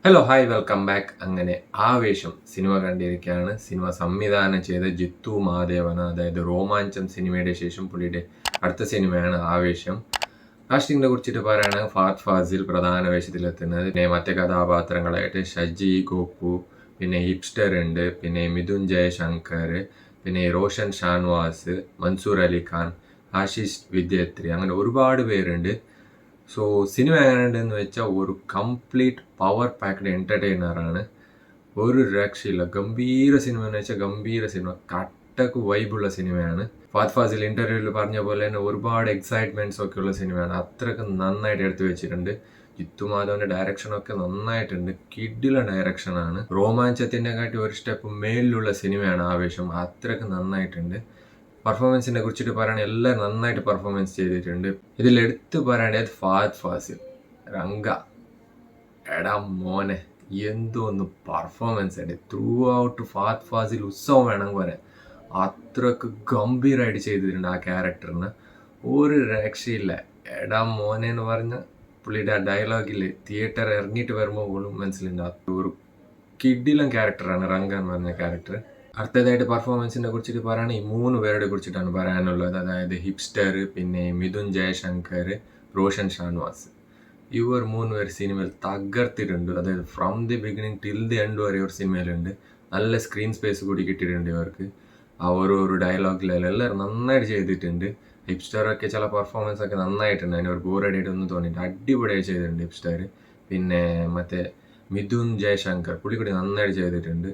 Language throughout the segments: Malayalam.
Hello hi welcome back. അങ്ങനെ ആവേശം സിനിമ കണ്ടിരിക്കുകയാണ്. സിനിമ സംവിധാനം ചെയ്ത ജിത്തു മഹാദേവൻ, അതായത് രോമാഞ്ചം സിനിമയുടെ ശേഷം പുള്ളിയുടെ അടുത്ത സിനിമയാണ് ആവേശം. കാസ്റ്റിങ്ങിനെ കുറിച്ചിട്ട് പറയുകയാണെങ്കിൽ ഫഹദ് ഫാസിൽ പ്രധാന വേഷത്തിലെത്തുന്നത്. പിന്നെ മറ്റ് കഥാപാത്രങ്ങളായിട്ട് ഷജി ഗോപു, പിന്നെ ഹിപ്സ്റ്റർ ഉണ്ട്, പിന്നെ മിഥുൻ ജയശങ്കർ, പിന്നെ റോഷൻ ഷാൻവാസ്, മൻസൂർ അലി ഖാൻ, ആശിഷ് വിദ്യാത്രി, അങ്ങനെ ഒരുപാട് പേരുണ്ട്. സോ സിനിമ എങ്ങനെയുണ്ടെന്ന് വെച്ചാൽ ഒരു കംപ്ലീറ്റ് പവർ പാക്ഡ് എൻ്റർടൈനറാണ്. ഒരു രക്ഷയില്ല. ഗംഭീര സിനിമ എന്ന് വെച്ചാൽ ഗംഭീര സിനിമ, കട്ടക്ക് വൈബുള്ള സിനിമയാണ്. ഫഹദ് ഫാസിൽ ഇൻ്റർവ്യൂവിൽ പറഞ്ഞ പോലെ തന്നെ ഒരുപാട് എക്സൈറ്റ്മെൻറ്റ്സ് ഒക്കെ ഉള്ള സിനിമയാണ്. അത്രയ്ക്ക് നന്നായിട്ട് എടുത്തു വെച്ചിട്ടുണ്ട്. ജിത്തു മാധവൻ്റെ ഡയറക്ഷനൊക്കെ നന്നായിട്ടുണ്ട്. കിഡിലെ ഡയറക്ഷനാണ്. രോമാഞ്ചത്തിൻ്റെ കാട്ടി ഒരു സ്റ്റെപ്പ് മേലിലുള്ള സിനിമയാണ് ആവേശം. അത്രയ്ക്ക് നന്നായിട്ടുണ്ട്. പെർഫോമൻസിനെ കുറിച്ചിട്ട് പറയുകയാണെങ്കിൽ എല്ലാവരും നന്നായിട്ട് പെർഫോമൻസ് ചെയ്തിട്ടുണ്ട്. ഇതിൽ എടുത്ത് പറയേണ്ടത് ഫഹദ് ഫാസിൽ. രംഗ എടാ മോനെ, എന്തോന്ന് പെർഫോമൻസ് ആണ്. ത്രൂ ഔട്ട് ഫഹദ് ഫാസിൽ ഉത്സവം വേണമെങ്കിൽ പറയാം. അത്രക്ക് ഗംഭീരമായിട്ട് ചെയ്തിട്ടുണ്ട് ആ ക്യാരക്ടറിന്. ഒരു രക്ഷയില്ല. എടാ മോനെ എന്ന് പറഞ്ഞ പുള്ളിയുടെ ആ ഡയലോഗിൽ തിയേറ്റർ ഇറങ്ങിയിട്ട് വരുമ്പോൾ പോലും മനസ്സിലുണ്ട്. ഒരു കിഡിലും ക്യാരക്ടറാണ് രംഗ എന്ന് പറഞ്ഞ ക്യാരക്ടർ. അടുത്തതായിട്ട് പെർഫോമൻസിനെ കുറിച്ചിട്ട് പറയുകയാണെങ്കിൽ 3 പേരുടെ കുറിച്ചിട്ടാണ് പറയാനുള്ളത്. അതായത് ഹിപ്സ്റ്റർ, പിന്നെ മിഥുൻ ജയശങ്കർ, റോഷൻ ഷാൻവാസ്. ഇവർ 3 പേർ സിനിമയിൽ തകർത്തിട്ടുണ്ട്. അതായത് from the beginning till the end വരെ ഒരു സിനിമയിലുണ്ട്. നല്ല സ്ക്രീൻ സ്പേസ് കൂടി കിട്ടിയിട്ടുണ്ട് ഇവർക്ക്. ആ ഓരോരോ ഡയലോഗിലെല്ലാം എല്ലാവരും നന്നായിട്ട് ചെയ്തിട്ടുണ്ട്. ഹിപ്സ്റ്ററൊക്കെ ചില പെർഫോമൻസ് ഒക്കെ നന്നായിട്ടുണ്ട്. അതിന് ഒരു ബോറടിയായിട്ടൊന്നും തോന്നിയിട്ട് അടിപൊളിയായി ചെയ്തിട്ടുണ്ട് ഹിപ്സ്റ്റർ. പിന്നെ മറ്റേ മിഥുൻ ജയശങ്കർ പുള്ളി കൂടി നന്നായിട്ട് ചെയ്തിട്ടുണ്ട്.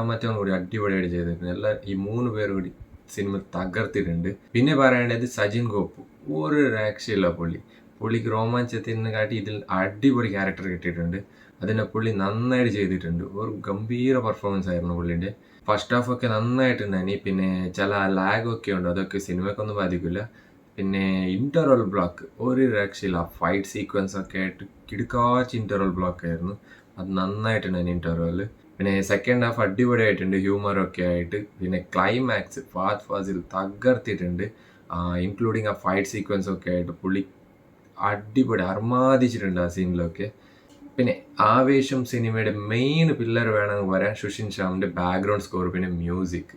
മറ്റവൻ കൂടി അടിപൊളിയായിട്ട് ചെയ്തിട്ടുണ്ട്. ഈ 3 പേർ കൂടി സിനിമ തകർത്തിട്ടുണ്ട്. പിന്നെ പറയേണ്ടത് സജിൻ ഗോപു. ഒരു രക്ഷയില്ല പുള്ളിക്ക് രോമാഞ്ചത്തിനെ കാട്ടി ഇതിൽ അടിപൊളി ക്യാരക്ടർ കിട്ടിയിട്ടുണ്ട്. അതിനെ പുള്ളി നന്നായിട്ട് ചെയ്തിട്ടുണ്ട്. ഒരു ഗംഭീര പെർഫോമൻസ് ആയിരുന്നു പുള്ളിൻ്റെ. ഫസ്റ്റ് ഹാഫ് ഒക്കെ നന്നായിട്ടുണ്ടായി. പിന്നെ ചില ലാഗൊക്കെ ഉണ്ട്, അതൊക്കെ സിനിമയ്ക്കൊന്നും ബാധിക്കില്ല. പിന്നെ ഇൻ്റർവൽ ബ്ലോക്ക് ഒരു രക്ഷയില്ല. ഫൈറ്റ് സീക്വൻസ് ഒക്കെ ആയിട്ട് കിടുക്കാച്ച് ഇൻ്റർവൽ ബ്ലോക്ക് ആയിരുന്നു. അത് നന്നായിട്ടുണ്ടായി ഇൻ്റർവൽ. പിന്നെ സെക്കൻഡ് ഹാഫ് അടിപൊളിയായിട്ടുണ്ട്, ഹ്യൂമറൊക്കെ ആയിട്ട്. പിന്നെ ക്ലൈമാക്സ് ഫഹദ് ഫാസിൽ തകർത്തിട്ടുണ്ട്. ഇൻക്ലൂഡിങ് ആ ഫൈറ്റ് സീക്വൻസ് ഒക്കെ ആയിട്ട് പുള്ളി അടിപൊളി അർമാദിച്ചിട്ടുണ്ട് ആ സീനിലൊക്കെ. പിന്നെ ആവേശം സിനിമയുടെ മെയിൻ പില്ലർ വേണമെന്ന് പറയാൻ സുഷിൻ ശ്യാമിൻ്റെ ബാക്ക്ഗ്രൗണ്ട് സ്കോർ, പിന്നെ മ്യൂസിക്.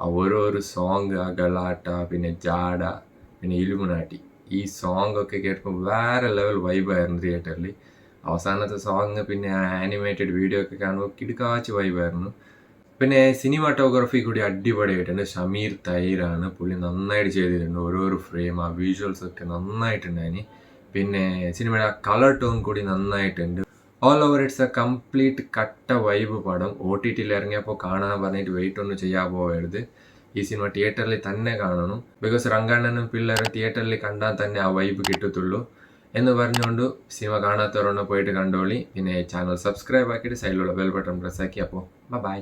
ആ ഓരോരോ സോങ്, ആ ഗലാട്ട, പിന്നെ ജാഡ, പിന്നെ ഇലുമിനാട്ടി, ഈ സോങ് ഒക്കെ കേട്ടപ്പോൾ വേറെ ലെവൽ വൈബായിരുന്നു തിയേറ്ററിൽ. അവസാനത്തെ സോങ് പിന്നെ ആനിമേറ്റഡ് വീഡിയോ ഒക്കെ കാണുമ്പോൾ കിടുക്കാച്ച് വൈബായിരുന്നു. പിന്നെ സിനിമാറ്റോഗ്രാഫി കൂടി അടിപൊളിയായിട്ടുണ്ട്. ഷമീർ തൈരാണ്, പുള്ളി നന്നായിട്ട് ചെയ്തിട്ടുണ്ട്. ഓരോരോ ഫ്രെയിം, ആ വിഷ്വൽസ് ഒക്കെ നന്നായിട്ടുണ്ടായിന്. പിന്നെ സിനിമയുടെ ആ കളർ ടോൺ കൂടി നന്നായിട്ടുണ്ട്. All over it's A complete കട്ട വൈബ് പടം. OTTയിൽ ഇറങ്ങിയപ്പോൾ കാണാൻ പറഞ്ഞിട്ട് വെയിറ്റ് ഒന്നും ചെയ്യാൻ പോകരുത്. ഈ സിനിമ തിയേറ്ററിൽ തന്നെ കാണണം. ബിക്കോസ് രംഗണ്ണനും പിള്ളേരും തിയേറ്ററിൽ കണ്ടാൽ തന്നെ ആ വൈബ് കിട്ടത്തുള്ളൂ എന്ന് പറഞ്ഞുകൊണ്ട് സിനിമ കാണാത്തവരൊന്ന് പോയിട്ട് കണ്ടോളി. പിന്നെ ചാനൽ സബ്സ്ക്രൈബ് ആക്കിയിട്ട് സൈഡിലുള്ള ബെൽ ബട്ടൺ പ്രസ് ആക്കി. അപ്പോൾ ബൈ.